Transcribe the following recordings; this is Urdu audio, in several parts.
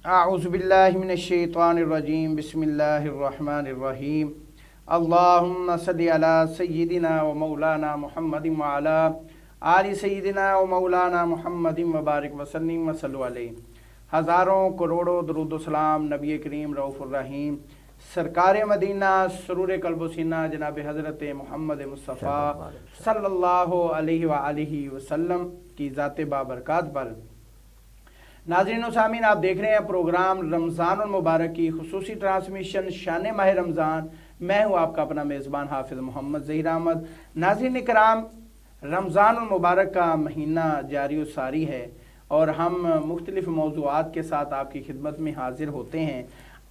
اعوذ باللہ من الشیطان الرجیم بسم اللہ الرحمن الرحیم اللہم صلی علی سیدنا و مولانا محمد وعلی آل سیدنا و مولانا محمد وبارک وسلم وصلو علیہ۔ ہزاروں کروڑوں درود و سلام نبی کریم رؤوف الرحیم سرکار مدینہ سرور قلب و سینہ جناب حضرت محمد مصطفیٰ صلی اللہ علیہ وآلہ وسلم کی ذات بابرکات پر۔ ناظرین و سامعین، آپ دیکھ رہے ہیں پروگرام رمضان المبارک کی خصوصی ٹرانسمیشن شان ماہ رمضان۔ میں ہوں آپ کا اپنا میزبان حافظ محمد ظہیر احمد۔ ناظرین کرام، رمضان المبارک کا مہینہ جاری و ساری ہے اور ہم مختلف موضوعات کے ساتھ آپ کی خدمت میں حاضر ہوتے ہیں۔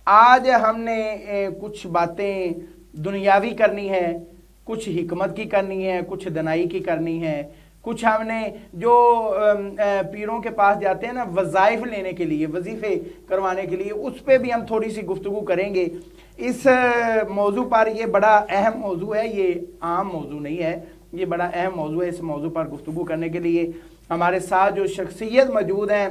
آج ہم نے کچھ باتیں دنیاوی کرنی ہے، کچھ حکمت کی کرنی ہے، کچھ دنائی کی کرنی ہے، کچھ ہم نے جو پیروں کے پاس جاتے ہیں نا وظائف لینے کے لیے، وظیفے کروانے کے لیے، اس پہ بھی ہم تھوڑی سی گفتگو کریں گے۔ اس موضوع پر، یہ بڑا اہم موضوع ہے، یہ عام موضوع نہیں ہے، یہ بڑا اہم موضوع ہے۔ اس موضوع پر گفتگو کرنے کے لیے ہمارے ساتھ جو شخصیت موجود ہیں،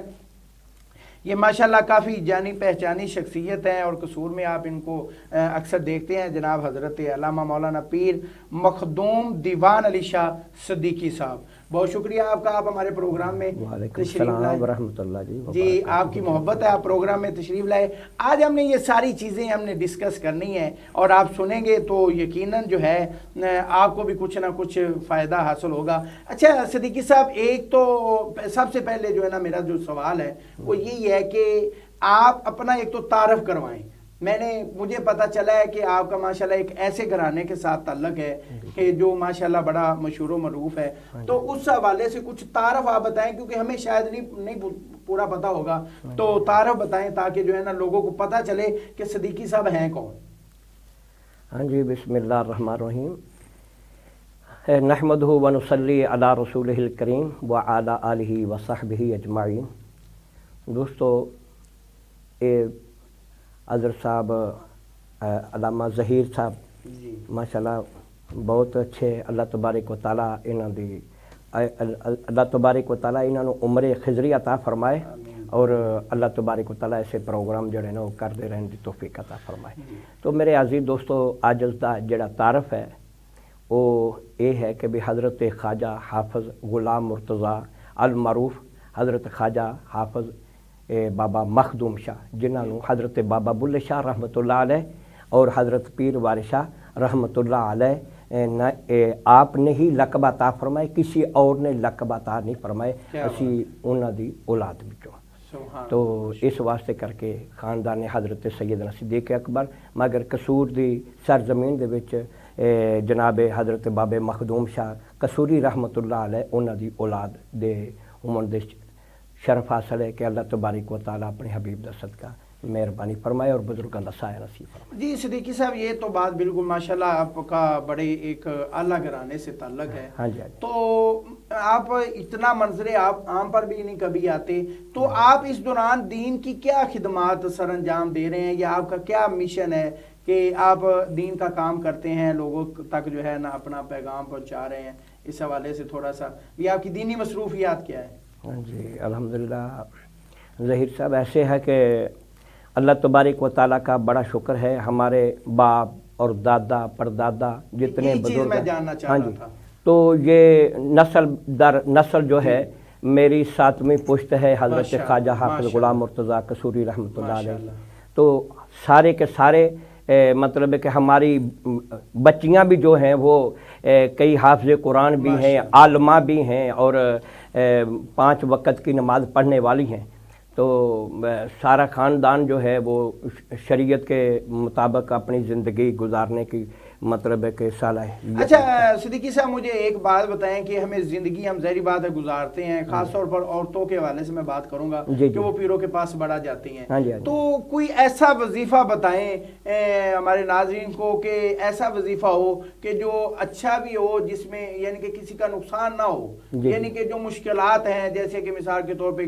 یہ ماشاءاللہ کافی جانی پہچانی شخصیت ہیں، اور قصور میں آپ ان کو اکثر دیکھتے ہیں، جناب حضرت علامہ مولانا پیر مخدوم دیوان علی شاہ صدیقی صاحب۔ بہت شکریہ آپ کا، آپ ہمارے پروگرام میں تشریف لائے۔ ورحمۃ اللہ جی، آپ کی محبت ہے، آپ پروگرام میں تشریف لائے۔ آج ہم نے یہ ساری چیزیں ہم نے ڈسکس کرنی ہے، اور آپ سنیں گے تو یقیناً جو ہے آپ کو بھی کچھ نہ کچھ فائدہ حاصل ہوگا۔ اچھا صدیقی صاحب، ایک تو سب سے پہلے جو ہے نا میرا جو سوال ہے وہ یہی ہے کہ آپ اپنا ایک تو تعارف کروائیں۔ مجھے پتا چلا ہے کہ آپ کا ماشاءاللہ ایک ایسے گھرانے کے ساتھ تعلق ہے کہ جو ماشاءاللہ بڑا مشہور و معروف ہے، تو اس حوالے سے کچھ تعارف آپ بتائیں، کیونکہ ہمیں شاید نہیں پورا پتا ہوگا، تو تعارف بتائیں تاکہ جو ہے نا لوگوں کو پتا چلے کہ صدیقی صاحب ہیں کون۔ ہاں جی، بسم اللہ الرحمن الرحیم۔ نحمدہ ونصلی علی رسولہ الکریم وعلی آلہ وصحبہ اجمعین۔ دوستو، حضرت صاحب علامہ ظہیر صاحب ماشاءاللہ بہت اچھے، اللہ تبارک و تعالیٰ اللہ تبارک و تعالیٰ انہوں نے عمر خضری عطا فرمائے، اور اللہ تبارک و تعالیٰ ایسے پروگرام جڑے نا وہ کرتے رہنے دی توفیق عطا فرمائے۔ تو میرے عزیز دوستو، آج دا جڑا تعارف ہے وہ یہ ہے کہ بھی حضرت خواجہ حافظ غلام مرتضیٰ المعروف حضرت خواجہ حافظ بابا مخدوم شاہ، جنہوں حضرت بابا بلے شاہ رحمۃ اللہ علیہ اور حضرت پیر وارث شاہ رحمۃ اللہ علیہ آپ نے ہی لقب عطا فرمائے، کسی اور نے لقب عطا نہیں فرمائے، اسی انہاں دی اولاد وچوں۔ تو اس واسطے کر کے خاندان حضرت سیدنا صدیق اکبر، مگر قصور دی سرزمین دے وچ جناب حضرت بابے مخدوم شاہ قصوری رحمۃ اللہ علیہ انہاں دی اولاد دے عمر دے شرف حاصل ہے کہ اللہ تبارک و تعالیٰ اپنے حبیب دا صدقہ مہربانی فرمائے اور بزرگاں دا سایہ نصیب فرمائے۔ جی صدیقی صاحب، یہ تو بات بالکل ماشاءاللہ آپ کا بڑے ایک اعلیٰ گھرانے سے تعلق ہے۔ ہاں جی، تو آپ اتنا منظر آپ عام پر بھی نہیں کبھی آتے، تو آپ اس دوران دین کی کیا خدمات سر انجام دے رہے ہیں، یا آپ کا کیا مشن ہے کہ آپ دین کا کام کرتے ہیں، لوگوں تک جو ہے نا اپنا پیغام پہنچا رہے ہیں؟ اس حوالے سے تھوڑا سا یہ آپ کی دینی مصروفیات کیا ہے؟ ہاں جی، الحمدللہ ظہیر صاحب، ایسے ہے کہ اللہ تبارک و تعالیٰ کا بڑا شکر ہے، ہمارے باپ اور دادا پردادا جتنے بزرگ میں جاننا چاہ رہا تھا، تو یہ نسل در نسل جو ہے میری 7ویں پشت ہے حضرت خواجہ حافظ غلام مرتضیٰ قصوری رحمۃ اللہ علیہ۔ تو سارے کے سارے مطلب ہے کہ ہماری بچیاں بھی جو ہیں وہ کئی حافظ قرآن بھی ہیں، عالمہ بھی ہیں، اور 5 وقت کی نماز پڑھنے والی ہیں۔ تو سارا خاندان جو ہے وہ شریعت کے مطابق اپنی زندگی گزارنے کی مطلب ہے کہ صلاحیت۔ اچھا صدیقی صاحب، مجھے ایک بات بتائیں کہ ہمیں زندگی ہم ظاہری بات ہے گزارتے ہیں، خاص طور پر عورتوں کے حوالے سے میں بات کروں گا کہ وہ پیروں کے پاس بڑا جاتی ہیں، تو کوئی ایسا وظیفہ بتائیں ہمارے ناظرین کو کہ ایسا وظیفہ ہو کہ جو اچھا بھی ہو، جس میں یعنی کہ کسی کا نقصان نہ ہو، یعنی کہ جو مشکلات ہیں جیسے کہ مثال کے طور پہ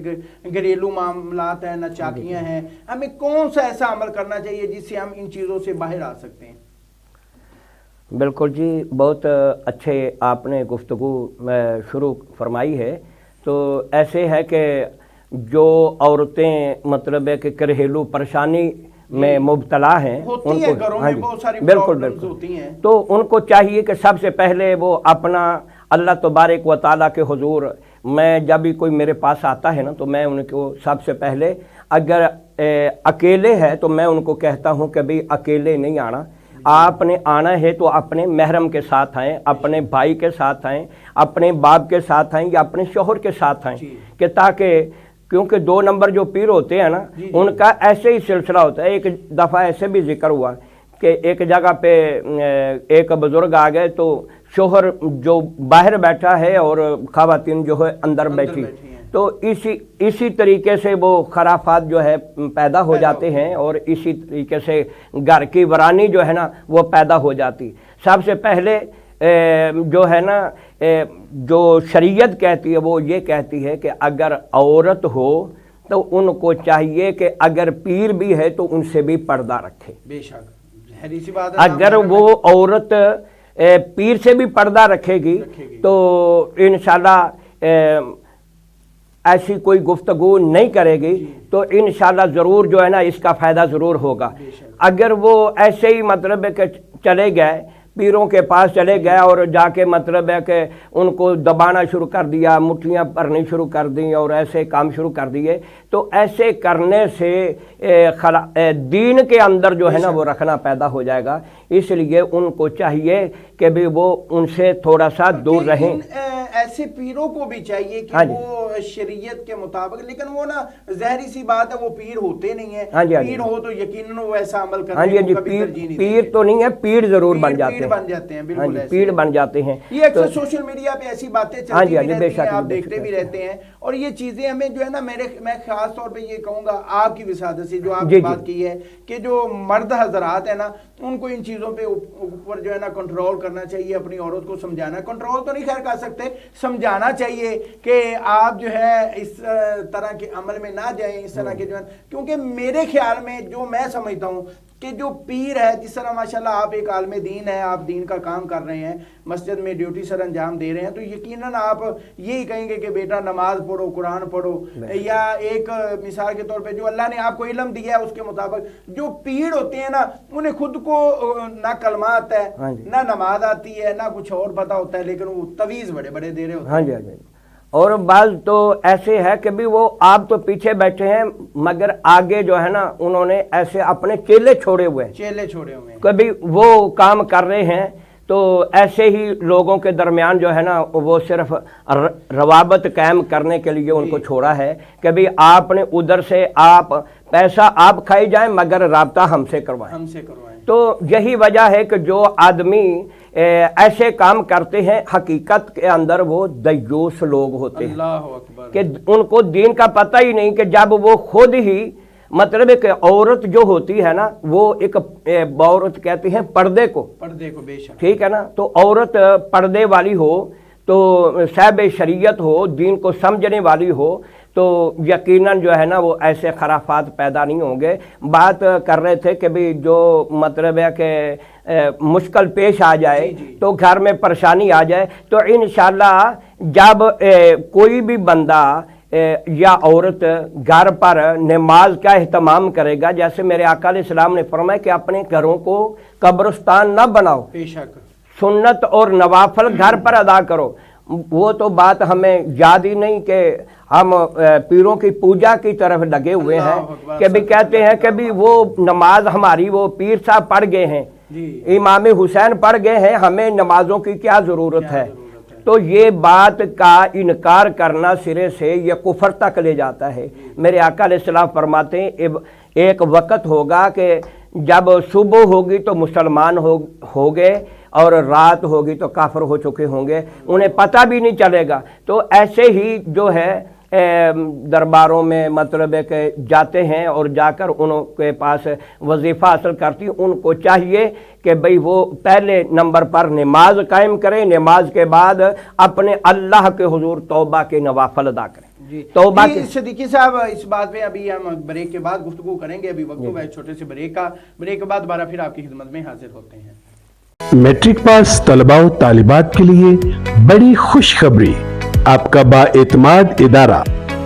گھریلو معاملات ہیں، ناچاکیاں ہیں، ہمیں کون سا ایسا عمل کرنا چاہیے جس سے ہم ان چیزوں سے باہر آ سکتے ہیں؟ بالکل جی، بہت اچھے آپ نے گفتگو شروع فرمائی ہے۔ تو ایسے ہے کہ جو عورتیں مطلب ہے کہ گھریلو پریشانی میں مبتلا ہیں ان کو، ہاں جی بالکل بالکل، تو ان کو چاہیے کہ سب سے پہلے وہ اپنا اللہ تبارک و تعالیٰ کے حضور، میں جب بھی کوئی میرے پاس آتا ہے نا تو میں ان کو سب سے پہلے، اگر اکیلے ہے تو میں ان کو کہتا ہوں کہ بھئی اکیلے نہیں آنا، آپ نے آنا ہے تو اپنے محرم کے ساتھ آئیں، اپنے بھائی کے ساتھ آئیں، اپنے باپ کے ساتھ آئیں یا اپنے شوہر کے ساتھ آئیں، کہ تاکہ، کیونکہ 2 نمبر جو پیر ہوتے ہیں نا ان کا ایسے ہی سلسلہ ہوتا ہے۔ ایک دفعہ ایسے بھی ذکر ہوا کہ ایک جگہ پہ ایک بزرگ آ گئے تو شوہر جو باہر بیٹھا ہے اور خواتین جو ہے اندر بیٹھی، تو اسی طریقے سے وہ خرافات جو ہے پیدا ہو جاتے ہیں اور اسی طریقے سے گھر کی ورانی جو ہے نا وہ پیدا ہو جاتی۔ سب سے پہلے جو ہے نا جو شریعت کہتی ہے وہ یہ کہتی ہے کہ اگر عورت ہو تو ان کو چاہیے کہ اگر پیر بھی ہے تو ان سے بھی پردہ رکھے۔ بے شک، اگر وہ عورت پیر سے بھی پردہ رکھے گی تو انشاءاللہ ایسی کوئی گفتگو نہیں کرے گی تو انشاءاللہ ضرور جو ہے نا اس کا فائدہ ضرور ہوگا۔ اگر وہ ایسے ہی مطلب ہے کہ چلے گئے پیروں کے پاس چلے گئے اور جا کے مطلب ہے کہ ان کو دبانا شروع کر دیا، مٹھیاں بھرنی شروع کر دیں اور ایسے کام شروع کر دیے، تو ایسے کرنے سے دین کے اندر جو ہے نا وہ رکھنا پیدا ہو جائے گا۔ اس لیے ان کو چاہیے کہ بھی وہ ان سے تھوڑا سا دور رہیں۔ ایسے پیروں کو بھی چاہیے کہ وہ شریعت کے مطابق، لیکن وہ نا ظاہری سی بات ہے وہ پیر ہوتے نہیں ہیں، پیر ہو تو یقیناً وہ ایسا عمل کرنے کو کبھی ترجیح نہیں دیتے۔ پیر تو نہیں ہے، پیر ضرور بن جاتے ہیں، بالکل پیر بن جاتے ہیں۔ یہ اکثر سوشل میڈیا پہ ایسی باتیں چلتی بھی رہتی ہیں، آپ دیکھتے بھی رہتے ہیں، اور یہ چیزیں ہمیں جو ہے نا میں خاص طور پہ یہ کہوں گا آپ کی وسادت سے جو آپ نے بات کی ہے کہ جو مرد حضرات ہیں نا ان کو ان چیزوں پہ اوپر جو ہے نا کنٹرول کرنا چاہیے، اپنی عورت کو سمجھانا، کنٹرول تو نہیں خیر کر سکتے، سمجھانا چاہیے کہ آپ جو ہے اس طرح کے عمل میں نہ جائیں، اس طرح کے جو ہے، کیونکہ میرے خیال میں جو میں سمجھتا ہوں کہ جو پیر ہے، جس طرح ماشاءاللہ آپ ایک عالم دین ہے، آپ دین کا کام کر رہے ہیں، مسجد میں ڈیوٹی سر انجام دے رہے ہیں، تو یقیناً آپ یہی کہیں گے کہ بیٹا نماز پڑھو، قرآن پڑھو، یا ایک مثال کے طور پہ جو اللہ نے آپ کو علم دیا ہے اس کے مطابق۔ جو پیر ہوتے ہیں نا انہیں خود کو نہ کلمہ آتا ہے، نہ نماز آتی ہے، نہ کچھ اور پتہ ہوتا ہے، لیکن وہ تویز بڑے بڑے دے رہے ہوتے ہیں۔ اور بعض تو ایسے ہے کہ بھی وہ آپ تو پیچھے بیٹھے ہیں مگر آگے جو ہے نا انہوں نے ایسے اپنے چیلے چھوڑے ہوئے ہیں، کبھی وہ کام کر رہے ہیں، تو ایسے ہی لوگوں کے درمیان جو ہے نا وہ صرف روابط قائم کرنے کے لیے ان کو چھوڑا ہے کہ بھی آپ نے ادھر سے آپ پیسہ آپ کھائی جائیں مگر رابطہ ہم سے کروائیں۔ تو یہی وجہ ہے کہ جو آدمی ایسے کام کرتے ہیں حقیقت کے اندر وہ دیوس لوگ ہوتے ہیں کہ ان کو دین کا پتہ ہی نہیں، کہ جب وہ خود ہی مطلب ہے کہ عورت جو ہوتی ہے نا وہ ایک عورت کہتے ہیں پردے کو بے شک، ٹھیک ہے نا، تو عورت پردے والی ہو تو صاحب شریعت ہو، دین کو سمجھنے والی ہو، تو یقیناً جو ہے نا وہ ایسے خرافات پیدا نہیں ہوں گے۔ بات کر رہے تھے کہ بھی جو مطلب ہے کہ مشکل پیش آ جائے تو گھر میں پریشانی آ جائے تو انشاءاللہ جب کوئی بھی بندہ یا عورت گھر پر نماز کا اہتمام کرے گا، جیسے میرے آقا علیہ السلام نے فرمایا کہ اپنے گھروں کو قبرستان نہ بناؤ، بے شک سنت اور نوافل گھر پر ادا کرو۔ وہ تو بات ہمیں یاد ہی نہیں کہ ہم پیروں کی پوجا کی طرف لگے ہوئے ہیں کہ بھی کہتے ہیں کہ بھی وہ نماز ہماری وہ پیر صاحب پڑھ گئے ہیں، امام حسین پڑھ گئے ہیں، ہمیں نمازوں کی کیا ضرورت ہے۔ تو یہ بات کا انکار کرنا سرے سے یہ کفر تک لے جاتا ہے۔ میرے آقا علیہ السلام فرماتے ہیں ایک وقت ہوگا کہ جب صبح ہوگی تو مسلمان ہو گئے اور رات ہوگی تو کافر ہو چکے ہوں گے، انہیں پتہ بھی نہیں چلے گا۔ تو ایسے ہی جو ہے درباروں میں مطلب ہے کہ جاتے ہیں اور جا کر ان کے پاس وظیفہ حاصل کرتی، ان کو چاہیے کہ بھئی وہ پہلے نمبر پر نماز قائم کریں، نماز کے بعد اپنے اللہ کے حضور توبہ کے نوافل ادا کریں۔ توبہ کے صدیقی صاحب اس بات پہ ابھی ہم بریک کے بعد گفتگو کریں گے، ابھی وقت ہوا ایک چھوٹے سے بریک کا، بریک کے بعد دوبارہ پھر آپ کی خدمت میں حاضر ہوتے ہیں۔ میٹرک پاس طلباء و طالبات کے لیے بڑی خوشخبری، آپ کا با اعتماد ادارہ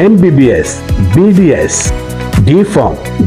MBBS, BDS, D.Pharm,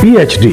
PhD,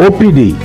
OPD,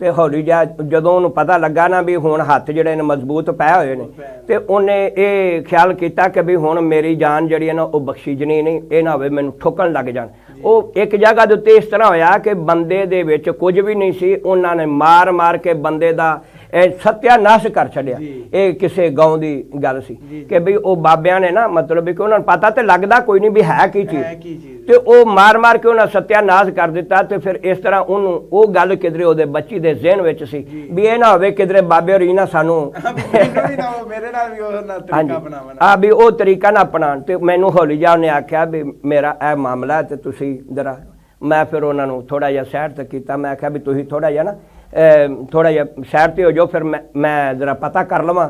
ਤੇ ਹੌਲੀ ਜਿਹਾ ਜਦੋਂ ਉਹਨੂੰ ਪਤਾ ਲੱਗਾ ਨਾ ਵੀ ਹੁਣ ਹੱਥ ਜਿਹੜੇ ਨੇ ਮਜ਼ਬੂਤ ਪਏ ਹੋਏ ਨੇ, ਤੇ ਉਹਨੇ ਇਹ ਖਿਆਲ ਕੀਤਾ ਕਿ ਵੀ ਹੁਣ ਮੇਰੀ ਜਾਨ ਜਿਹੜੀ ਹੈ ਨਾ ਉਹ ਬਖਸ਼ੀਜਣੀ ਨਹੀਂ, ਇਹ ਨਾ ਹੋਵੇ ਮੈਨੂੰ ਠੋਕਣ ਲੱਗ ਜਾਣ। ਉਹ ਇੱਕ ਜਗ੍ਹਾ ਦੇ ਉੱਤੇ ਇਸ ਤਰ੍ਹਾਂ ਹੋਇਆ ਕਿ ਬੰਦੇ ਦੇ ਵਿੱਚ ਕੁਝ ਵੀ ਨਹੀਂ ਸੀ, ਉਹਨਾਂ ਨੇ ਮਾਰ ਮਾਰ ਕੇ ਬੰਦੇ ਦਾ ਇਹ ਸਤਿਆਨਾਸ਼ ਕਰ ਛੱਡਿਆ। ਇਹ ਕਿਸੇ ਗਾਉਂ ਦੀ ਗੱਲ ਸੀ ਕਿ ਵੀ ਉਹ ਬਾਬਿਆਂ ਨੇ ਨਾ ਮਤਲਬ ਵੀ ਕਿ ਉਹਨਾਂ ਨੂੰ ਪਤਾ ਤੇ ਲੱਗਦਾ ਕੋਈ ਨਹੀਂ ਵੀ ਹੈ ਕੀ ਚੀਜ਼, ਤੇ ਉਹ ਮਾਰ ਮਾਰ ਕੇ ਉਹਨਾਂ ਸਤਿਆਨਾਸ਼ ਕਰ ਦਿੱਤਾ। ਤੇ ਫਿਰ ਇਸ ਤਰ੍ਹਾਂ ਉਹਨੂੰ ਉਹ ਗੱਲ ਕਿਧਰੇ ਉਹਦੇ ਬੱਚੀ ਦੇ ਜ਼ਿਹਨ ਵਿੱਚ ਸੀ ਵੀ ਇਹ ਨਾ ਹੋਵੇ ਕਿਧਰੇ ਬਾਬੇ ਹੋਰੀ ਨਾ ਸਾਨੂੰ ਮੇਰੇ ਨਾਲ ਵੀ ਉਹ ਤਰੀਕਾ ਬਣਾਵਣਾ ਵੀ ਉਹ ਤਰੀਕਾ ਨਾ ਅਪਣਾਉਣ। ਤੇ ਮੈਨੂੰ ਹੌਲੀ ਜਿਹਾ ਉਹਨੇ ਆਖਿਆ ਵੀ ਮੇਰਾ ਇਹ ਮਾਮਲਾ ਹੈ ਤੇ ਤੁਸੀਂ ਜ਼ਰਾ, ਮੈਂ ਫਿਰ ਉਹਨਾਂ ਨੂੰ ਥੋੜਾ ਜਿਹਾ ਸਾਈਡ ਤੇ ਕੀਤਾ। ਮੈਂ ਆਖਿਆ ਵੀ ਤੁਸੀਂ ਥੋੜਾ ਜਿਹਾ ਨਾ ਥੋੜਾ ਜਿਹਾ ਸਾਈਡ ਤੇ ਹੋ ਜਾਓ, ਫਿਰ ਮੈਂ ਜ਼ਰਾ ਪਤਾ ਕਰ ਲਵਾਂ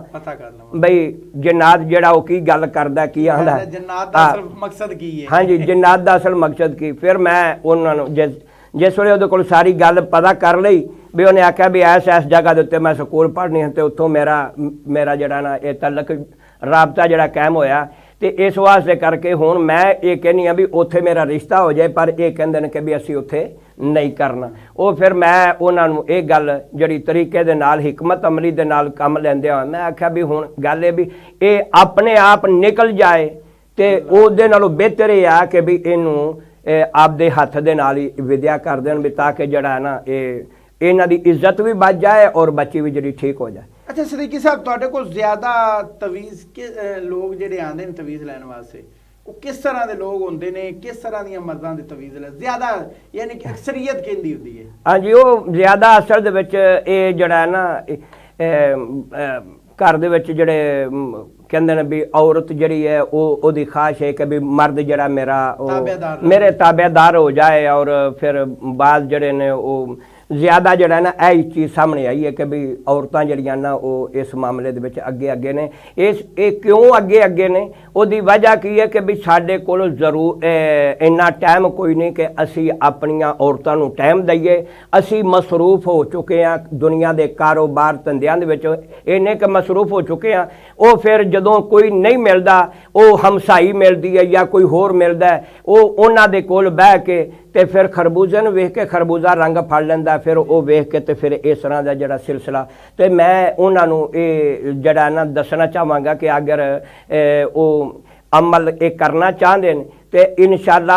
ਬਈ ਜਿਨਾਤ ਜਿਹੜਾ ਉਹ ਕੀ ਗੱਲ ਕਰਦਾ, ਕੀ ਆਂਦਾ, ਜਿਨਾਤ ਦਾ ਅਸਲ ਮਕਸਦ ਕੀ ਹੈ। ਹਾਂਜੀ, ਜਿਨਾਤ ਦਾ ਅਸਲ ਮਕਸਦ ਕੀ। ਫਿਰ ਮੈਂ ਉਹਨਾਂ ਨੂੰ ਜਿਸ ਵੇਲੇ ਉਹਦੇ ਕੋਲ ਸਾਰੀ ਗੱਲ ਪਤਾ ਕਰ ਲਈ ਵੀ ਉਹਨੇ ਆਖਿਆ ਵੀ ਐਸ ਜਗ੍ਹਾ ਦੇ ਉੱਤੇ ਮੈਂ ਸਕੂਲ ਪੜ੍ਹਨੀ ਹੈ ਤੇ ਉੱਥੋਂ ਮੇਰਾ ਜਿਹੜਾ ਨਾ ਇਹ ਤਲਕ ਰਾਬਤਾ ਜਿਹੜਾ ਕਾਇਮ ਹੋਇਆ। ਤੇ ਇਸ ਵਾਸਤੇ ਕਰਕੇ ਹੁਣ ਮੈਂ ਇਹ ਕਹਿੰਦੀ ਹਾਂ ਵੀ ਉੱਥੇ ਮੇਰਾ ਰਿਸ਼ਤਾ ਹੋ ਜਾਏ, ਪਰ ਇਹ ਕਹਿੰਦੇ ਨੇ ਕਿ ਵੀ ਅਸੀਂ ਉੱਥੇ ਨਹੀਂ ਕਰਨਾ। ਉਹ ਫਿਰ ਮੈਂ ਉਹਨਾਂ ਨੂੰ ਇਹ ਗੱਲ ਜਿਹੜੀ ਤਰੀਕੇ ਦੇ ਨਾਲ ਹਕਮਤ ਅਮਲੀ ਦੇ ਨਾਲ ਕੰਮ ਲੈਂਦੇ ਹਾਂ, ਮੈਂ ਆਖਿਆ ਵੀ ਹੁਣ ਗੱਲ ਇਹ ਵੀ ਇਹ ਆਪਣੇ ਆਪ ਨਿਕਲ ਜਾਏ ਤੇ ਉਹਦੇ ਨਾਲੋਂ ਬਿਹਤਰ ਇਹ ਆ ਕਿ ਵੀ ਇਹਨੂੰ ਆਪਦੇ ਹੱਥ ਦੇ ਨਾਲ ਹੀ ਵਿਦਿਆ ਕਰ ਦੇਣ ਵੀ ਤਾਂ ਕਿ ਜਿਹੜਾ ਨਾ ਇਹਨਾਂ ਦੀ ਇੱਜ਼ਤ ਵੀ ਬਚ ਜਾਏ ਔਰ ਬੱਚੀ ਵੀ ਜਿਹੜੀ ਠੀਕ ਹੋ ਜਾਏ। ਅੱਛਾ ਸਦੀਕੀ ਸਾਹਿਬ, ਤੁਹਾਡੇ ਕੋਲ ਜ਼ਿਆਦਾ ਤਵੀਜ਼ ਲੋਕ ਜਿਹੜੇ ਆਉਂਦੇ ਨੇ ਤਵੀਜ਼ ਲੈਣ ਵਾਸਤੇ, ਉਹ ਕਿਸ ਤਰ੍ਹਾਂ ਦੇ ਲੋਕ ਹੁੰਦੇ ਨੇ, ਕਿਸ ਤਰ੍ਹਾਂ ਦੀਆਂ ਮਰਦਾਂ ਦੀ ਤਵੀਜ਼ ਲੈ ਜ਼ਿਆਦਾ, ਯਾਨੀ ਕਿ ਅਕਸਰੀਅਤ ਕਹਿੰਦੀ ਹੁੰਦੀ ਹੈ? ਹਾਂਜੀ, ਉਹ ਜ਼ਿਆਦਾ ਅਸਲ ਦੇ ਵਿੱਚ ਇਹ ਜਿਹੜਾ ਨਾ ਘਰ ਦੇ ਵਿੱਚ ਜਿਹੜੇ ਕਹਿੰਦੇ ਨੇ ਵੀ ਔਰਤ ਜਿਹੜੀ ਹੈ ਉਹਦੀ ਖਾਸ਼ ਹੈ ਕਿ ਵੀ ਮਰਦ ਜਿਹੜਾ ਮੇਰੇ ਤਾਬੇਦਾਰ ਹੋ ਜਾਏ। ਔਰ ਫਿਰ ਬਾਅਦ ਜਿਹੜੇ ਨੇ ਉਹ ਜ਼ਿਆਦਾ ਜਿਹੜਾ ਨਾ ਇਹ ਚੀਜ਼ ਸਾਹਮਣੇ ਆਈ ਹੈ ਕਿ ਵੀ ਔਰਤਾਂ ਜਿਹੜੀਆਂ ਨਾ ਉਹ ਇਸ ਮਾਮਲੇ ਦੇ ਵਿੱਚ ਅੱਗੇ ਨੇ। ਇਹ ਕਿਉਂ ਅੱਗੇ ਨੇ? ਉਹਦੀ ਵਜ੍ਹਾ ਕੀ ਹੈ ਕਿ ਵੀ ਸਾਡੇ ਕੋਲ ਜ਼ਰੂਰ ਇੰਨਾ ਟਾਈਮ ਕੋਈ ਨਹੀਂ ਕਿ ਅਸੀਂ ਆਪਣੀਆਂ ਔਰਤਾਂ ਨੂੰ ਟਾਈਮ ਦਈਏ। ਅਸੀਂ ਮਸਰੂਫ ਹੋ ਚੁੱਕੇ ਹਾਂ ਦੁਨੀਆ ਦੇ ਕਾਰੋਬਾਰ ਧੰਦਿਆਂ ਦੇ ਵਿੱਚ, ਇੰਨੇ ਕਿ ਮਸਰੂਫ ਹੋ ਚੁੱਕੇ ਹਾਂ। ਉਹ ਫਿਰ ਜਦੋਂ ਕੋਈ ਨਹੀਂ ਮਿਲਦਾ, ਉਹ ਹਮਸਾਈ ਮਿਲਦੀ ਹੈ ਜਾਂ ਕੋਈ ਹੋਰ ਮਿਲਦਾ, ਉਹ ਉਹਨਾਂ ਦੇ ਕੋਲ ਬਹਿ ਕੇ ਤੇ ਫਿਰ ਖਰਬੂਜ਼ੇ ਨੂੰ ਵੇਖ ਕੇ ਖਰਬੂਜ਼ਾ ਰੰਗ ਫੜ ਲੈਂਦਾ, ਫਿਰ ਉਹ ਵੇਖ ਕੇ ਤੇ ਫਿਰ ਇਸ ਤਰ੍ਹਾਂ ਦਾ ਜਿਹੜਾ ਸਿਲਸਿਲਾ। ਤੇ ਮੈਂ ਉਹਨਾਂ ਨੂੰ ਇਹ ਜਿਹੜਾ ਨਾ ਦੱਸਣਾ ਚਾਹਾਂਗਾ ਕਿ ਅਗਰ ਉਹ ਅਮਲ ਇਹ ਕਰਨਾ ਚਾਹੁੰਦੇ ਨੇ ਤੇ ਇਨਸ਼ਾਅੱਲਾ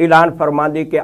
ਐਲਾਨ ਫਰਮਾਂਦੀ ਕਿ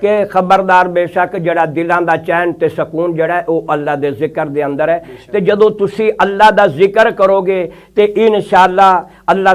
ਕਿ ਖਬਰਦਾਰ ਬੇਸ਼ੱਕ ਜਿਹੜਾ ਦਿਲਾਂ ਦਾ ਚੈਨ ਤੇ ਸਕੂਨ ਜਿਹੜਾ ਉਹ ਅੱਲਾਹ ਦੇ ਜ਼ਿਕਰ ਦੇ ਅੰਦਰ ਹੈ। ਤੇ ਜਦੋਂ ਤੁਸੀਂ ਅੱਲਾਹ ਦਾ ਜ਼ਿਕਰ ਕਰੋਗੇ ਤੇ ਇਨਸ਼ਾਅੱਲਾ ਅੱਲਾਹ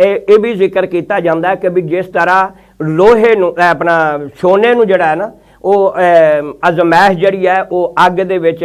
ਇਹ ਵੀ ਜ਼ਿਕਰ ਕੀਤਾ ਜਾਂਦਾ ਹੈ ਕਿ ਵੀ ਜਿਸ ਤਰ੍ਹਾਂ ਲੋਹੇ ਨੂੰ ਆਪਣਾ ਸੋਨੇ ਨੂੰ ਜਿਹੜਾ ਹੈ ਨਾ ਉਹ ਅਜ਼ਮਾਇਸ਼ ਜਿਹੜੀ ਹੈ ਉਹ ਅੱਗ ਦੇ ਵਿੱਚ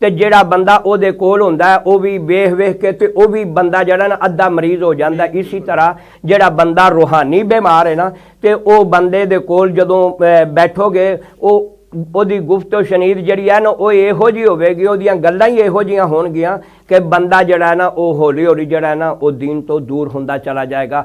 ਤੇ ਜਿਹੜਾ ਬੰਦਾ ਉਹਦੇ ਕੋਲ ਹੁੰਦਾ ਹੈ ਉਹ ਵੀ ਵੇਖ ਵੇਖ ਕੇ ਤੇ ਉਹ ਵੀ ਬੰਦਾ ਜਿਹੜਾ ਨਾ ਅੱਧਾ ਮਰੀਜ਼ ਹੋ ਜਾਂਦਾ। ਇਸੇ ਤਰ੍ਹਾਂ ਜਿਹੜਾ ਬੰਦਾ ਰੂਹਾਨੀ ਬਿਮਾਰ ਹੈ ਨਾ ਤੇ ਉਹ ਬੰਦੇ ਦੇ ਕੋਲ ਜਦੋਂ ਬੈਠੋਗੇ ਉਹਦੀ ਗੁਫ਼ਤੋ ਸ਼ਨੀਦ ਜਿਹੜੀ ਹੈ ਨਾ ਉਹ ਇਹੋ ਜਿਹੀ ਹੋਵੇਗੀ, ਉਹਦੀਆਂ ਗੱਲਾਂ ਹੀ ਇਹੋ ਜਿਹੀਆਂ ਹੋਣਗੀਆਂ ਕਿ ਬੰਦਾ ਜਿਹੜਾ ਨਾ ਉਹ ਹੌਲੀ ਹੌਲੀ ਜਿਹੜਾ ਨਾ ਉਹ ਦੀਨ ਤੋਂ ਦੂਰ ਹੁੰਦਾ ਚਲਾ ਜਾਏਗਾ।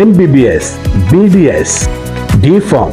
MBBS, BDS, D.Pharm,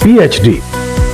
PhD,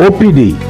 OPD,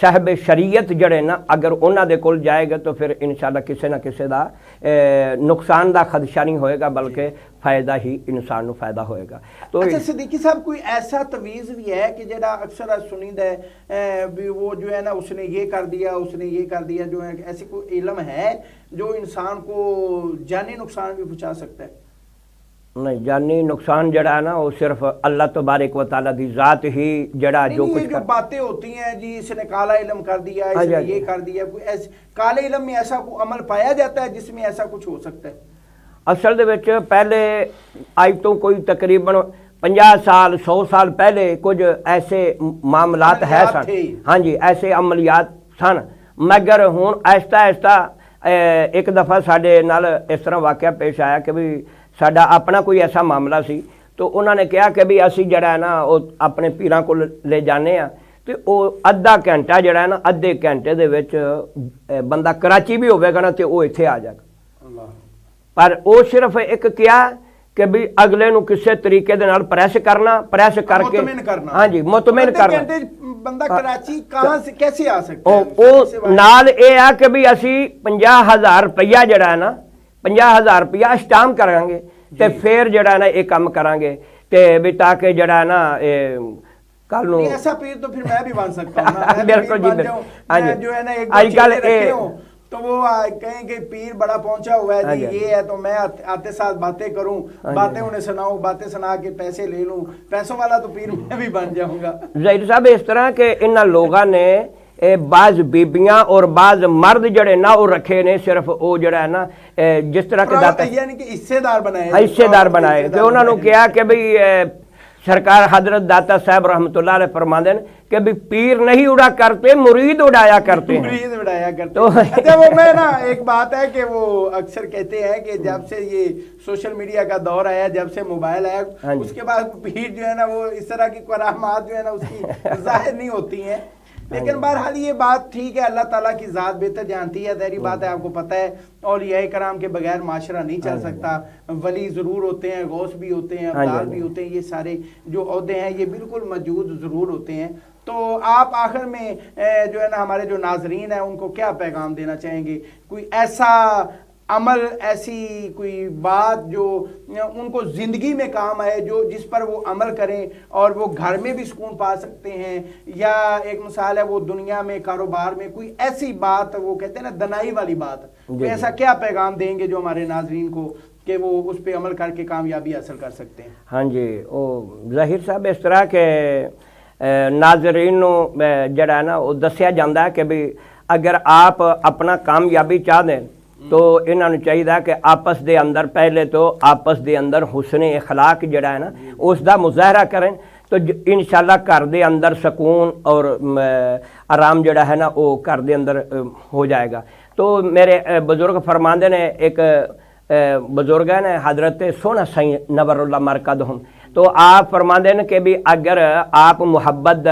صاحب شریعت جڑے نا اگر انہاں دے کول جائے گا تو پھر انشاءاللہ کسی نہ کسی دا نقصان دا خدشہ نہیں ہوئے گا بلکہ فائدہ ہی انسان نو فائدہ ہوئے گا. تو اچھا صدیقی صاحب کوئی ایسا تویز بھی ہے کہ جڑا اکثر سنید ہے وہ جو ہے نا اس نے یہ کر دیا اس نے یہ کر دیا، جو ہے ایسی کوئی علم ہے جو انسان کو جانی نقصان بھی پہنچا سکتا ہے؟ نہیں، جانی نقصان جڑا ہے نا وہ صرف اللہ تبارک و تعالیٰ دی ذات ہی جڑا جو کچھ جو باتیں ہوتی ہیں جی اس نے کالا علم کر دیا، اس نے یہ کر دیا، کوئی ایسے کالے علم میں ایسا کوئی عمل پایا جاتا ہے جس میں ایسا کچھ ہو سکتا ہے؟ اصل دے وچ پہلے آج تو کوئی تقریباً 50 سال 100 سال پہلے کچھ ایسے معاملات ہے سن، ہاں جی ایسے عملیات سن، مگر ہون آہستہ آہستہ ایک دفعہ ساڈے نال اس طرح واقعہ پیش آیا کہ بھی ساڈا اپنا کوئی ایسا معاملہ سی تو انہوں نے کہا کہ بھی اسی جڑا ہے نا وہ اپنے پیراں کو لے جانے ہیں تو وہ ادھا گھنٹہ جڑا ہے نا ادھے گھنٹے دے وچ بندہ کراچی بھی ہوئے گا نا تو وہ اتھے آ جائے گا، پر وہ صرف ایک کیا کہ بھی اگلے نو کسے طریقے دے نال پریس کرنا، پریس کر کے ہاں جی مطمئن کرنا. بندہ کراچی کہاں سے کیسے آ سکتا ہے؟ او نال اے ہے کہ بھی اسی 50,000 روپیہ جڑا ہے نا 50,000 روپیہ اسٹام کریں گے تے پھر جڑا ہے نا یہ کام کریں گے تے بھی تاکہ جڑا ہے نا کل نو ایسا پیر تو پھر میں بھی بن سکتا ہوں. بالکل جی بالکل جو ہے نا ایک کل تو وہ کہیں کہ پیر بڑا پہنچا ہوا ہے جی یہ ہے تو میں آتے ساتھ باتیں کروں، باتیں انہیں سناؤں، باتیں سنا کے پیسے لے لوں، پیسوں والا تو پیر میں بھی بن جاؤں گا. ظاہر صاحب اس طرح کہ انہاں لوگاں نے بعض بیبیاں اور بعض مرد جڑے نا وہ رکھے نے صرف وہ جڑا ہے نا جس طرح کے داتا یعنی کہ حصے دار بنائے کہ انہوں نے کہا کہ بھئی سرکار حضرت داتا صاحب رحمۃ اللہ علیہ فرماتے ہیں کہ بھی پیر نہیں اڑا کرتے مرید اڑایا کرتے ہیں. مرید اڑایا کرتے ہیں. اچھا وہ میں نا ایک بات ہے کہ وہ اکثر کہتے ہیں کہ جب سے یہ سوشل میڈیا کا دور آیا، جب سے موبائل آیا، اس کے بعد پیر جو ہے نا وہ اس طرح کی کرامات جو ہے نا اس کی ظاہر نہیں ہوتی ہیں. لیکن بہرحال یہ بات ٹھیک ہے، اللہ تعالیٰ کی ذات بہتر جانتی ہے. ظاہری بات ہے آپ کو پتہ ہے اولیاء کرام کے بغیر معاشرہ نہیں چل سکتا. ولی ضرور ہوتے ہیں، غوث بھی ہوتے ہیں، ابدال بھی ہوتے ہیں، یہ سارے جو عہدے ہیں یہ بالکل موجود ضرور ہوتے ہیں. تو آپ آخر میں جو ہے نا ہمارے جو ناظرین ہیں ان کو کیا پیغام دینا چاہیں گے؟ کوئی ایسا عمل، ایسی کوئی بات جو ان کو زندگی میں کام آئے، جو جس پر وہ عمل کریں اور وہ گھر میں بھی سکون پا سکتے ہیں، یا ایک مثال ہے وہ دنیا میں کاروبار میں کوئی ایسی بات وہ کہتے ہیں نا دنائی والی بات، کوئی ایسا کیا پیغام دیں گے جو ہمارے ناظرین کو کہ وہ اس پہ عمل کر کے کامیابی حاصل کر سکتے ہیں؟ ہاں جی ظاہر صاحب اس طرح کے ناظرین نو جڑا ہے نا وہ دسیا جاندہ ہے کہ بھی اگر آپ اپنا کامیابی چاہ دیں تو انہوں نے چاہیے کہ آپس دے اندر پہلے تو آپس دے اندر حسن اخلاق جڑا ہے نا اس دا مظاہرہ کریں تو انشاءاللہ گھر دے اندر سکون اور آرام جڑا ہے نا وہ گھر دے اندر ہو جائے گا. تو میرے بزرگ فرماندے نے ایک بزرگ ہے نا حضرت سونا سائیں نور اللہ مرکزہم، تو آپ فرماندے ہیں کہ بھی اگر آپ محبت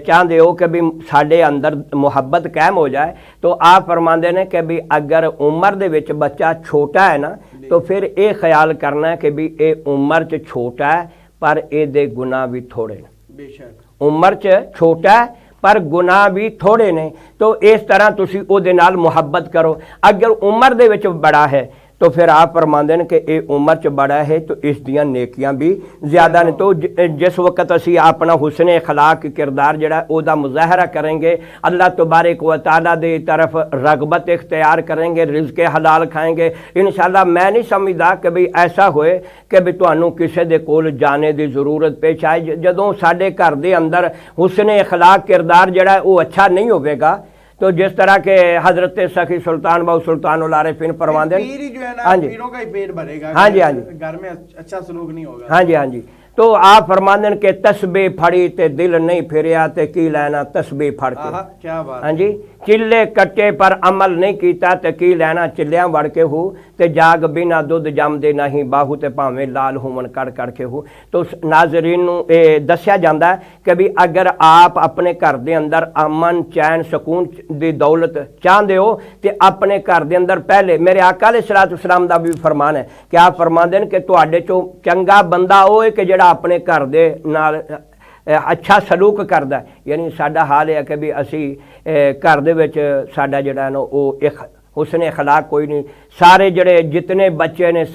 چاہتے ہو کہ بھی ساڈے اندر محبت قائم ہو جائے تو آپ فرماندے ہیں کہ بھی اگر عمر دے وچ بچہ چھوٹا ہے نا تو پھر اے خیال کرنا ہے کہ بھی اے عمر چ چھوٹا ہے پر اے دے گناہ بھی تھوڑے نے. بے شک عمر چ چھوٹا ہے پر گناہ بھی تھوڑے نے، تو اس طرح تسی او دے نال محبت کرو. اگر عمر دے وچ بڑا ہے تو پھر آپ فرماندے ہیں کہ اے عمر چ بڑا ہے تو اس دیاں نیکیاں بھی زیادہ نے. تو جس وقت اسی اپنا حسن اخلاق کردار جڑا او دا مظاہرہ کریں گے، اللہ تبارک و تعالیٰ دے طرف رغبت اختیار کریں گے، رزق حلال کھائیں گے، انشاءاللہ میں نہیں سمجھدا کہ بھی ایسا ہوئے کہ بھی تانوں کسے دے کول جانے دی ضرورت پیش آئے. جدوں ساڈے گھر دے اندر حسن اخلاق کردار جڑا ہے وہ اچھا نہیں ہوئے گا تو جس طرح کے حضرت سخی سلطان باؤ سلطان العارفین فرماندے ہیں پیر جو ہے نا پیروں کا ہی پیٹ بھرے گا، ہاں جی ہاں جی گھر میں اچھا سلوک نہیں ہوگا. ہاں جی ہاں جی. تو آپ فرماندے ہیں کہ تسبیح پھڑی تے دل نہیں پھریا تے کی لینا تسبیح پھڑ کے. کیا بات. ہاں جی چلے کٹے پر عمل نہیں کیتا تے کی لینا چلیاں وڑ کے ہو تے جاگ بنا دودھ جم دے نہیں باہو تے پاویں لال ہومن کڑ کڑ کے ہو. تو ناظرین نو دسیا جاندا ہے کہ بھی اگر آپ اپنے گھر دے اندر امن چین سکون دی دولت چاہندے ہو تے اپنے گھر دے اندر پہلے میرے آقا علیہ الصلوۃ والسلام دا بھی فرمان ہے کہ آپ فرماندے ہیں کہ تواڈے چوں چنگا بندہ ہوئے کہ جڑا اپنے گھر دے نال ਅੱਛਾ ਸਲੂਕ ਕਰਦਾ। ਯਾਨੀ ਸਾਡਾ ਹਾਲ ਇਹ ਹੈ ਕਿ ਵੀ ਅਸੀਂ ਘਰ ਦੇ ਵਿੱਚ ਸਾਡਾ ਜਿਹੜਾ ਨਾ ਉਹ ਇੱਕ ਹੁਸਨ ਅਖਲਾਕ ਕੋਈ ਨਹੀਂ। ਸਾਰੇ ਜਿਹੜੇ ਜਿਤਨੇ ਬੱਚੇ ਨੇ